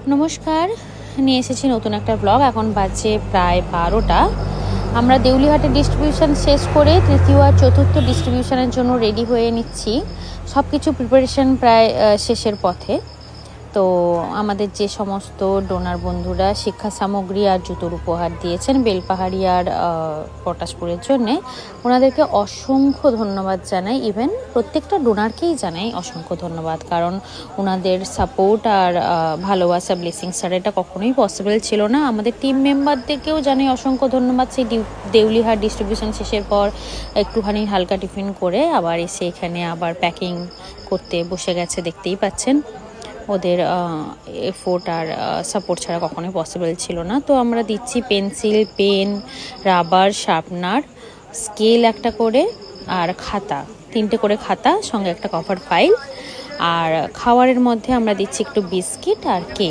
নমস্কার, নিয়ে এসেছি নতুন একটা ব্লগ। এখন বাজে প্রায় 12টা। আমরা দেউলিহাটে ডিস্ট্রিবিউশন শেষ করে তৃতীয় আর চতুর্থ ডিস্ট্রিবিউশনের জন্য রেডি হয়ে নিচ্ছি। সব কিছু প্রিপারেশন প্রায় শেষের পথে। তো আমাদের যে সমস্ত ডোনার বন্ধুরা শিক্ষা সামগ্রী আর জুতোর উপহার দিয়েছেন বেলপাহাড়ি আর পটাশপুরের জন্যে, ওনাদেরকে অসংখ্য ধন্যবাদ জানাই। ইভেন প্রত্যেকটা ডোনারকেই জানাই অসংখ্য ধন্যবাদ, কারণ ওনাদের সাপোর্ট আর ভালোবাসা, ব্লেসিংস ছাড়া এটা কখনোই পসিবল ছিল না। আমাদের টিম মেম্বারদেরকেও জানাই অসংখ্য ধন্যবাদ। সেই দেউলিহাট ডিস্ট্রিবিউশন শেষের পর একটুখানি হালকা টিফিন করে আবার এসে এখানে আবার প্যাকিং করতে বসে গেছে, দেখতেই পাচ্ছেন। ওদের এফোর্ট আর সাপোর্ট ছাড়া কখনোই পসিবল ছিল না। তো আমরা দিচ্ছি pencil, pen, rubber, sharpener, scale একটা করে, আর খাতা, 3টে করে খাতা, সঙ্গে একটা কভার ফাইল। আর খাওয়ারের মধ্যে আমরা দিচ্ছি একটু বিস্কিট আর কেক।